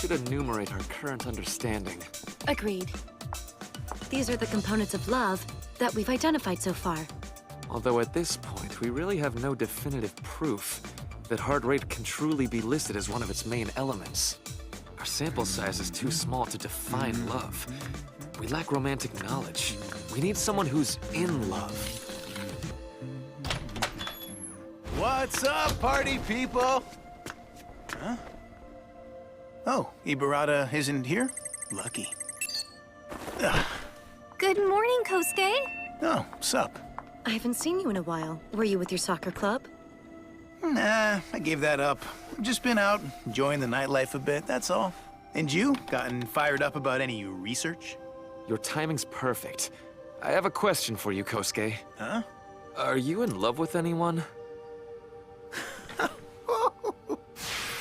should enumerate our current understanding. Agreed. These are the components of love that we've identified so far. Although at this point, we really have no definitive proof that heart rate can truly be listed as one of its main elements. Our sample size is too small to define love. We lack romantic knowledge. We need someone who's in love. What's up, party people? Huh? Oh, Ibarata isn't here? Lucky. Ugh. Good morning, Kosuke. Oh, sup? I haven't seen you in a while. Were you with your soccer club? Nah, I gave that up. Just been out, enjoying the nightlife a bit, that's all. And you? Gotten fired up about any research? Your timing's perfect. I have a question for you, Kosuke. Huh? Are you in love with anyone?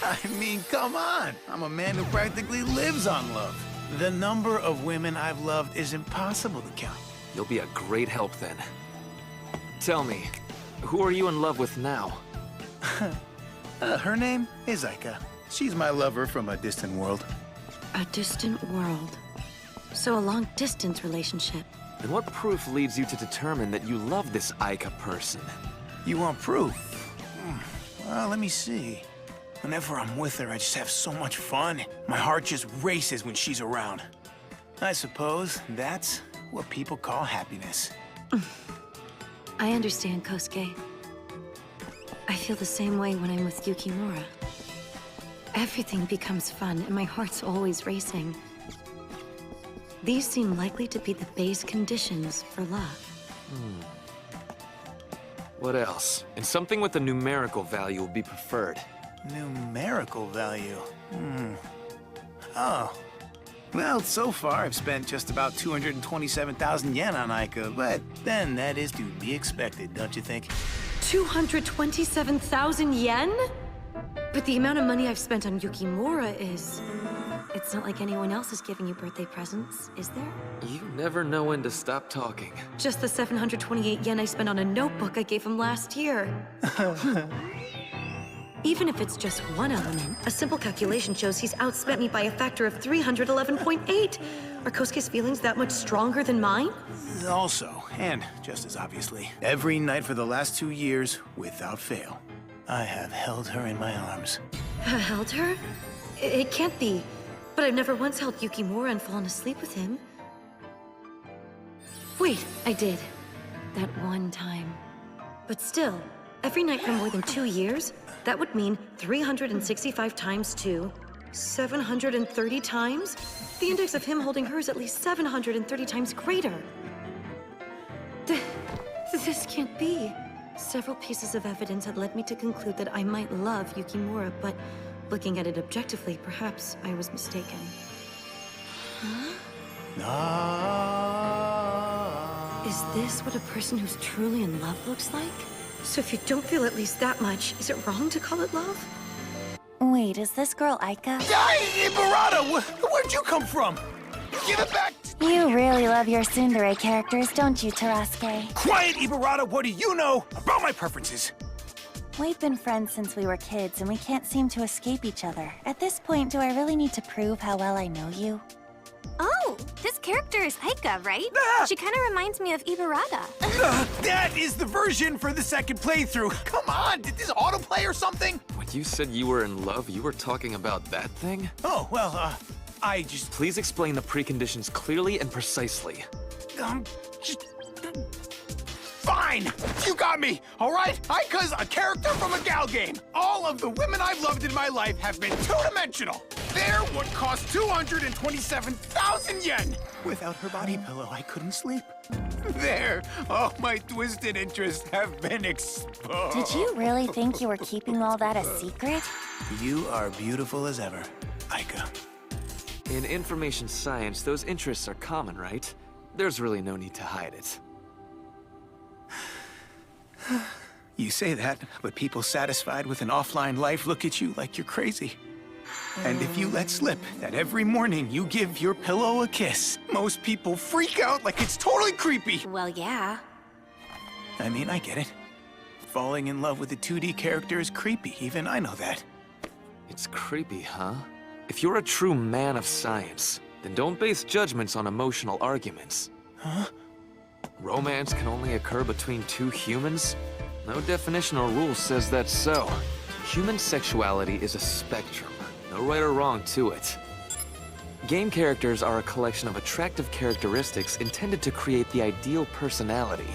I mean, come on. I'm a man who practically lives on love. The number of women I've loved is impossible to count. You'll be a great help then. Tell me, who are you in love with now? Her name is Aika. She's my lover from a distant world. A distant world. So a long-distance relationship. And what proof leads you to determine that you love this Aika person? You want proof? Well, let me see. Whenever I'm with her, I just have so much fun. My heart just races when she's around. I suppose that's what people call happiness. I understand, Kosuke. I feel the same way when I'm with Yukimura. Everything becomes fun, and my heart's always racing. These seem likely to be the base conditions for love. What else? And something with a numerical value will be preferred. Numerical value? Oh. Well, so far I've spent just about 227,000 yen on Aika, but then that is to be expected, don't you think? 227,000 yen? But the amount of money I've spent on Yukimura is... It's not like anyone else is giving you birthday presents, is there? You never know when to stop talking. Just the 728 yen I spent on a notebook I gave him last year. Even if it's just one element, a simple calculation shows he's outspent me by a factor of 311.8. Are Kosuke's feelings that much stronger than mine? Also, and just as obviously, every night for the last 2 years, without fail, I have held her in my arms. Held her? It can't be. But I've never once held Yukimura and fallen asleep with him. Wait, I did. That one time. But still, every night for more than 2 years, that would mean 365 times 2, 730 times? The index of him holding her is at least 730 times greater. This can't be. Several pieces of evidence had led me to conclude that I might love Yukimura, but looking at it objectively, perhaps I was mistaken. Huh? Is this what a person who's truly in love looks like? So if you don't feel at least that much, is it wrong to call it love? Wait, is this girl Aika? Hey, Ibarata! Where'd you come from? Give it back! You really love your tsundere characters, don't you, Terasuke? Quiet, Ibarata! What do you know about my preferences? We've been friends since we were kids, and we can't seem to escape each other. At this point, do I really need to prove how well I know you? Oh, this character is Aika, right? She kind of reminds me of Ibarata. That is the version for the second playthrough. Come on, did this autoplay or something? When you said you were in love, you were talking about that thing? Oh, well, I just... Please explain the preconditions clearly and precisely. Just... Fine! You got me, all right? Aika's a character from a gal game. All of the women I've loved in my life have been two-dimensional. They're what cost 227,000 yen. Without her body pillow, I couldn't sleep. There, all my twisted interests have been exposed. Did you really think you were keeping all that a secret? You are beautiful as ever, Aika. In information science, those interests are common, right? There's really no need to hide it. You say that, but people satisfied with an offline life look at you like you're crazy. And if you let slip that every morning you give your pillow a kiss, most people freak out like it's totally creepy. Well, yeah. I mean, I get it. Falling in love with a 2D character is creepy, even I know that. It's creepy, huh? If you're a true man of science, then don't base judgments on emotional arguments. Huh? Romance can only occur between two humans? No definition or rule says that's so. Human sexuality is a spectrum, no right or wrong to it. Game characters are a collection of attractive characteristics intended to create the ideal personality.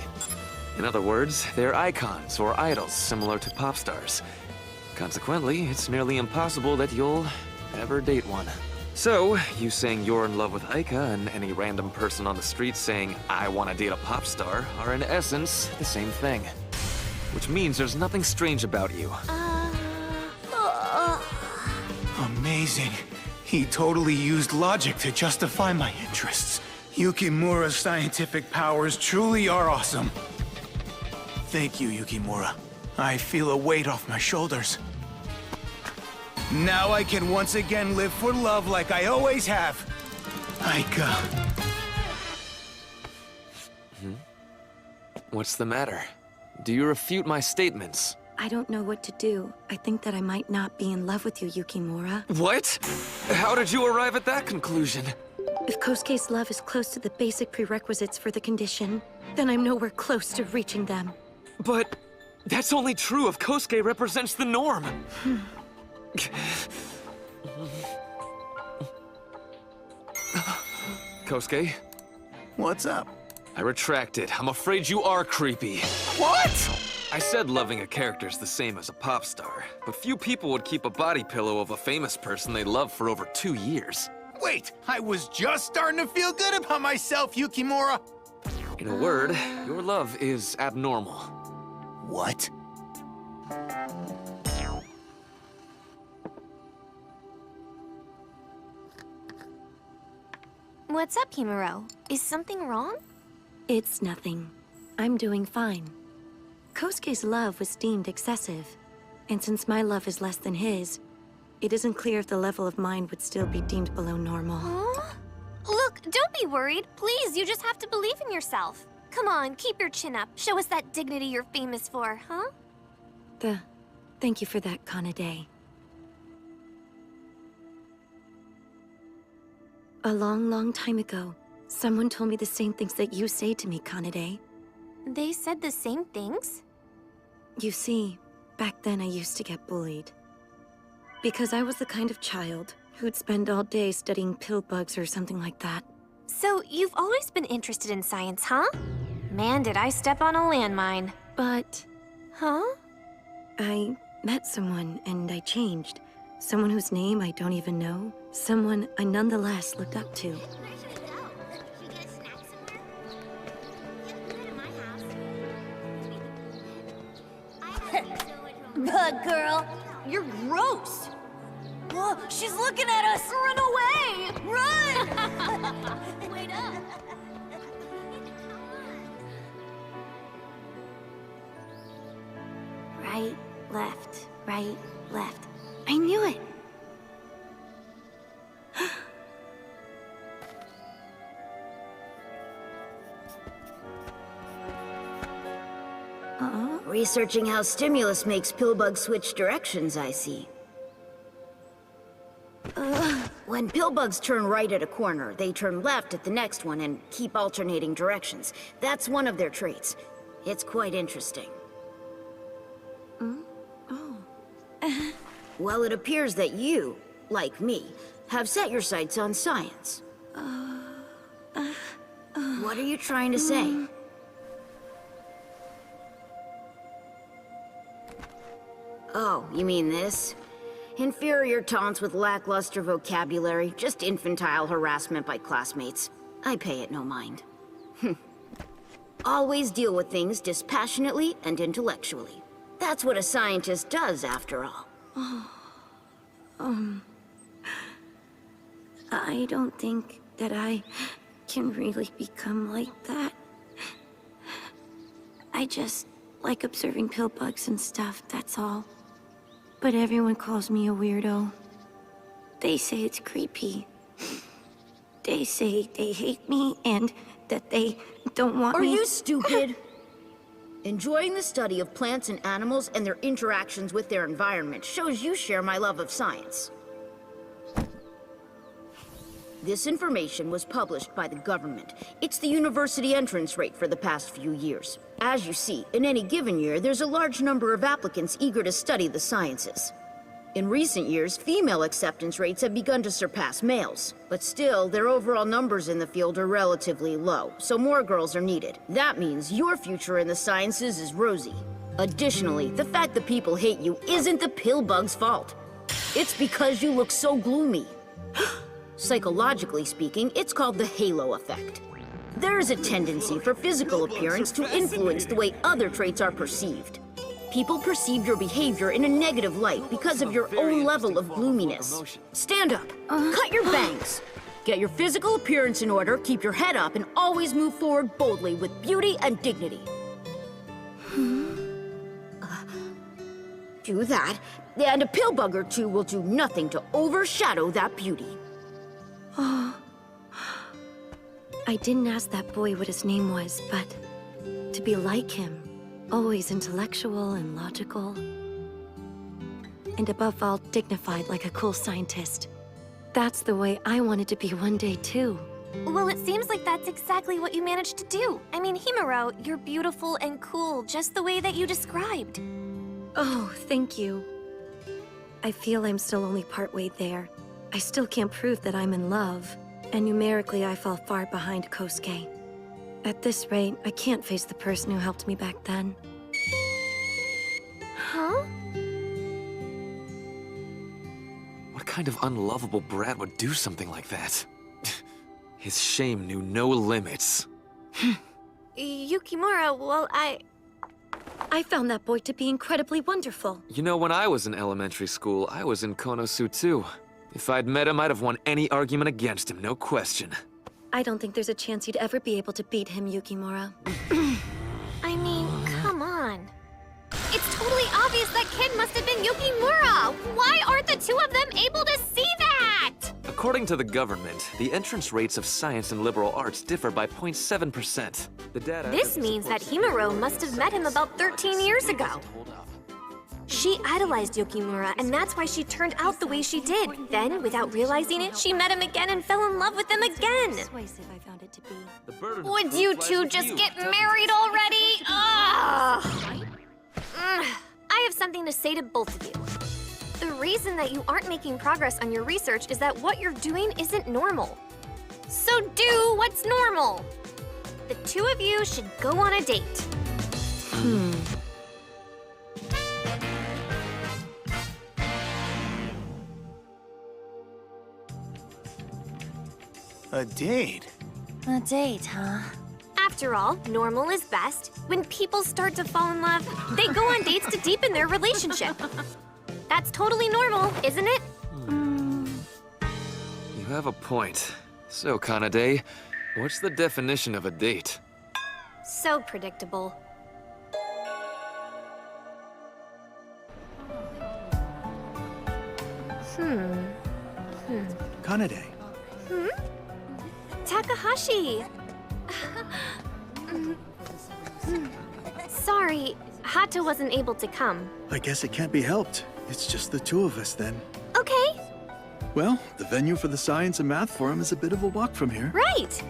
In other words, they're icons or idols similar to pop stars. Consequently, it's nearly impossible that you'll ever date one. So, you saying you're in love with Aika and any random person on the street saying, I want to date a pop star, are in essence the same thing. Which means there's nothing strange about you. Amazing. He totally used logic to justify my interests. Yukimura's scientific powers truly are awesome. Thank you, Yukimura. I feel a weight off my shoulders. Now I can once again live for love like I always have. Aika. What's the matter? Do you refute my statements? I don't know what to do. I think that I might not be in love with you, Yukimura. What? How did you arrive at that conclusion? If Kosuke's love is close to the basic prerequisites for the condition, then I'm nowhere close to reaching them. But that's only true if Kosuke represents the norm. Kosuke, What's up? I retract it. I'm afraid you are creepy. What? I said loving a character's the same as a pop star, but few people would keep a body pillow of a famous person they love for over 2 years. Wait, I was just starting to feel good about myself, Yukimura. In a word, your love is abnormal. What? What's up, Himuro? Is something wrong? It's nothing. I'm doing fine. Kosuke's love was deemed excessive, and since my love is less than his, it isn't clear if the level of mine would still be deemed below normal. Huh? Look, don't be worried. Please, you just have to believe in yourself. Come on, keep your chin up. Show us that dignity you're famous for, huh? Thank you for that, Kanade. A long, long time ago, someone told me the same things that you say to me, Kanade. They said the same things? You see, back then I used to get bullied. Because I was the kind of child who'd spend all day studying pill bugs or something like that. So, you've always been interested in science, huh? Man, did I step on a landmine. But Huh? I met someone and I changed. Someone whose name I don't even know. Someone I nonetheless looked up to. Bug girl, you're gross. Whoa, she's looking at us. Run away! Run! Wait up. Right, left, right, left. I knew it! Researching how stimulus makes Pillbug switch directions, I see. When Pillbugs turn right at a corner, they turn left at the next one and keep alternating directions. That's one of their traits. It's quite interesting. Well, it appears that you, like me, have set your sights on science. What are you trying to say? Oh, you mean this? Inferior taunts with lackluster vocabulary, just infantile harassment by classmates. I pay it no mind. Always deal with things dispassionately and intellectually. That's what a scientist does, after all. I don't think that I can really become like that. I just like observing pill bugs and stuff, that's all. But everyone calls me a weirdo. They say it's creepy. They say they hate me and that they don't want me. Are you stupid? Enjoying the study of plants and animals and their interactions with their environment shows you share my love of science. This information was published by the government. It's the university entrance rate for the past few years. As you see, in any given year, there's a large number of applicants eager to study the sciences. In recent years, female acceptance rates have begun to surpass males. But still, their overall numbers in the field are relatively low, so more girls are needed. That means your future in the sciences is rosy. Additionally, the fact that people hate you isn't the pill bug's fault. It's because you look so gloomy. Psychologically speaking, it's called the halo effect. There's a tendency for physical appearance to influence the way other traits are perceived. People perceive your behavior in a negative light because of your own level of gloominess. Stand up, cut your bangs, get your physical appearance in order, keep your head up, and always move forward boldly with beauty and dignity. Do that, and a pill bug or two will do nothing to overshadow that beauty. I didn't ask that boy what his name was, but to be like him, always intellectual and logical, and above all, dignified like a cool scientist. That's the way I wanted to be one day, too. Well, it seems like that's exactly what you managed to do. I mean, Himuro, you're beautiful and cool, just the way that you described. Oh, thank you. I feel I'm still only partway there. I still can't prove that I'm in love, and numerically I fall far behind Kosuke. At this rate, I can't face the person who helped me back then. Huh? What kind of unlovable brat would do something like that? His shame knew no limits. Yukimura, well, I found that boy to be incredibly wonderful. You know, when I was in elementary school, I was in Konosu too. If I'd met him, I'd have won any argument against him, no question. I don't think there's a chance you'd ever be able to beat him, Yukimura. I mean, come on. It's totally obvious that kid must have been Yukimura! Why aren't the two of them able to see that? According to the government, the entrance rates of science and liberal arts differ by 0.7%. The data... This means that Himuro must have met him about 13 years ago. She idolized Yukimura, and that's why she turned out the way she did. Then, without realizing it, she met him again and fell in love with him again. Persuasive, I found it to be. Would you two just get married already? Ugh. I have something to say to both of you. The reason that you aren't making progress on your research is that what you're doing isn't normal. So do what's normal. The two of you should go on a date. A date? A date, huh? After all, normal is best. When people start to fall in love, they go on dates to deepen their relationship. That's totally normal, isn't it? You have a point. So, Kanade, what's the definition of a date? So predictable. Kanade. Takahashi! Sorry, Hato wasn't able to come. I guess it can't be helped. It's just the two of us then. Okay, Well, the venue for the Science and Math Forum is a bit of a walk from here. right!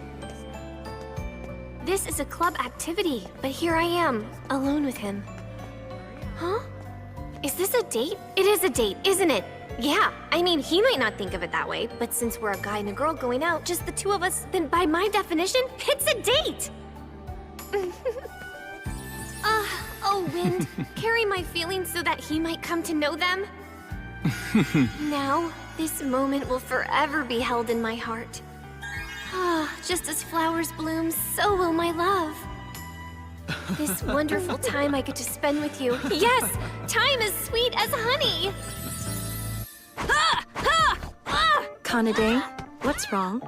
This is a club activity, but here I am, alone with him. Huh? Is this a date? It is a date, isn't it? Yeah, I mean, he might not think of it that way, but since we're a guy and a girl going out, just the two of us, then by my definition, it's a date! Oh, Wind, carry my feelings so that he might come to know them. Now, this moment will forever be held in my heart. Just as flowers bloom, so will my love. This wonderful time I get to spend with you. Yes, time as sweet as honey. Kanade, what's wrong?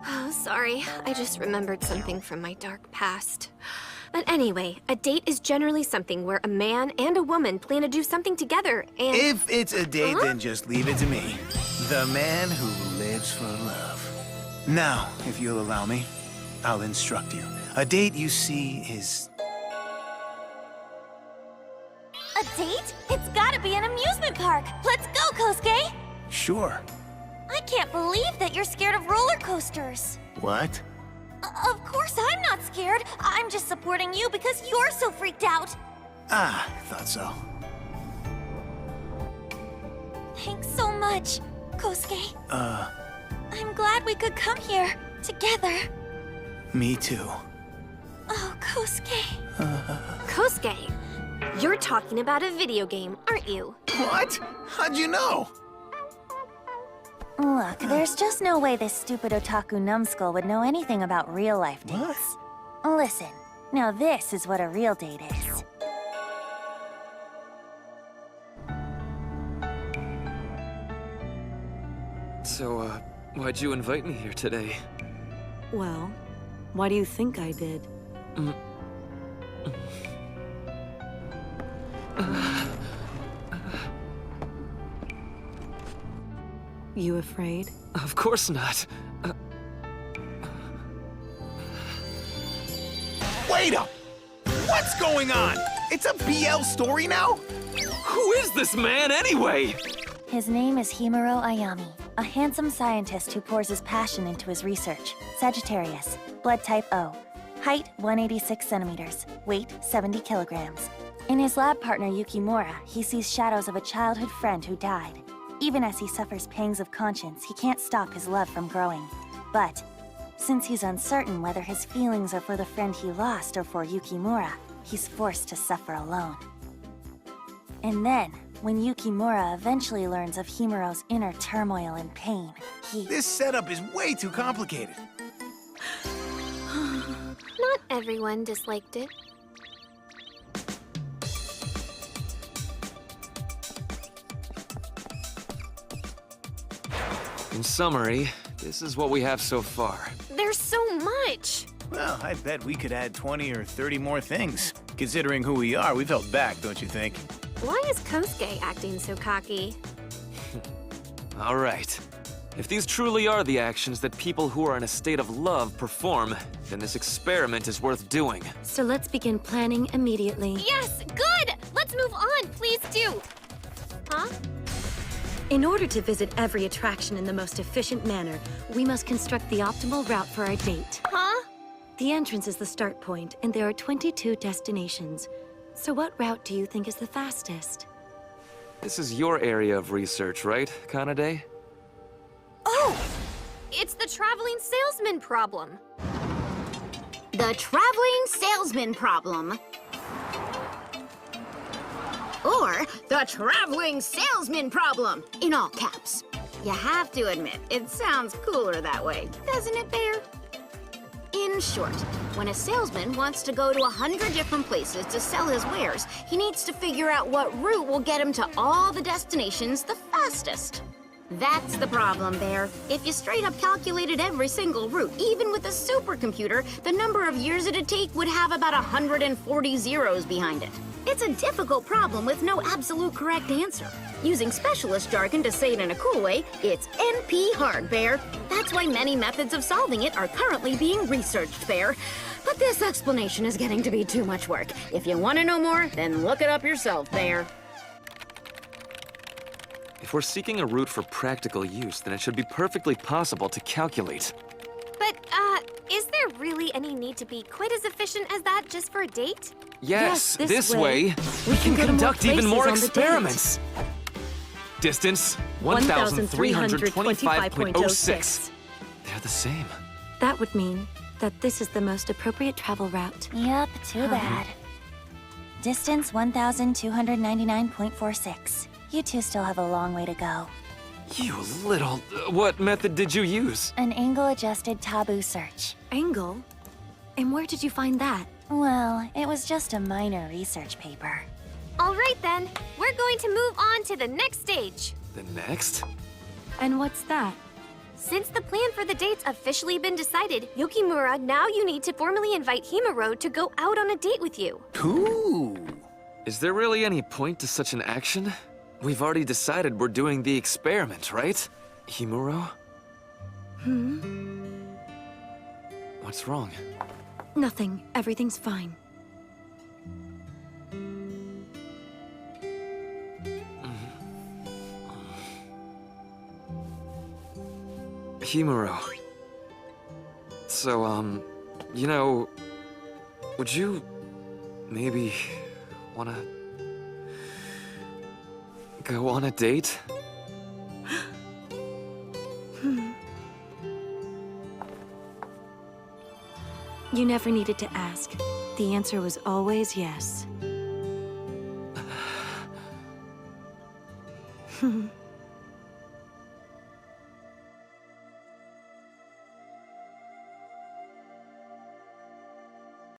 Oh, sorry. I just remembered something from my dark past. But anyway, a date is generally something where a man and a woman plan to do something together, and... If it's a date, then just leave it to me. The man who lives for love. Now, if you'll allow me, I'll instruct you. A date, you see, is... A date? It's gotta be an amusement park. Let's go, Kosuke! Sure. I can't believe that you're scared of roller coasters. What? Of course I'm not scared. I'm just supporting you because you're so freaked out. Ah, thought so. Thanks so much, Kosuke. I'm glad we could come here together. Me too. Oh, Kosuke. Kosuke, you're talking about a video game, aren't you? What? How'd you know? Look, there's just no way this stupid otaku numbskull would know anything about real-life dates. Listen, now this is what a real date is. So, why'd you invite me here today? Well, why do you think I did? You afraid? Of course not. Wait up! What's going on? It's a BL story now? Who is this man, anyway? His name is Himuro Ayami, a handsome scientist who pours his passion into his research. Sagittarius, blood type O, height 186 centimeters, weight 70 kilograms. In his lab partner Yukimura, he sees shadows of a childhood friend who died. Even as he suffers pangs of conscience, he can't stop his love from growing. But since he's uncertain whether his feelings are for the friend he lost or for Yukimura, he's forced to suffer alone. And then, when Yukimura eventually learns of Himuro's inner turmoil and pain, he... This setup is way too complicated. Not everyone disliked it. In summary, this is what we have so far. There's so much. Well, I bet we could add 20 or 30 more things. Considering who we are, we've held back, don't you think? Why is Kosuke acting so cocky? All right. If these truly are the actions that people who are in a state of love perform, then this experiment is worth doing. So let's begin planning immediately. Yes, good! Let's move on, please do. Huh? In order to visit every attraction in the most efficient manner, we must construct the optimal route for our date. Huh? The entrance is the start point, and there are 22 destinations. So what route do you think is the fastest? This is your area of research, right, Kanade? Oh! It's the traveling salesman problem. The traveling salesman problem. Or the traveling salesman problem, in all caps. You have to admit, it sounds cooler that way, doesn't it, Bear? In short, when a salesman wants to go to 100 different places to sell his wares, he needs to figure out what route will get him to all the destinations the fastest. That's the problem, Bear. If you straight up calculated every single route, even with a supercomputer, the number of years it'd take would have about 140 zeros behind it. It's a difficult problem with no absolute correct answer. Using specialist jargon to say it in a cool way, it's NP hard, Bear. That's why many methods of solving it are currently being researched, Bear. But this explanation is getting to be too much work. If you want to know more, then look it up yourself, Bear. If we're seeking a route for practical use, then it should be perfectly possible to calculate. But, is there really any need to be quite as efficient as that just for a date? Yes, Yes, this this way, way, we can go to more conduct even places more on the date. experiments. Distance, 1,325.06. They're the same. That would mean that this is the most appropriate travel route. Yep, too bad. Distance 1,299.46. You two still have a long way to go. You little... what method did you use? An angle-adjusted taboo search. Angle? And where did you find that? Well, it was just a minor research paper. All right then, we're going to move on to the next stage. The next? And what's that? Since the plan for the date's officially been decided, Yukimura, now you need to formally invite Himuro to go out on a date with you. Ooh. Is there really any point to such an action? We've already decided we're doing the experiment, right? Himuro? What's wrong? Nothing. Everything's fine. Himuro. So, you know, would you maybe wanna go on a date? You never needed to ask. The answer was always yes.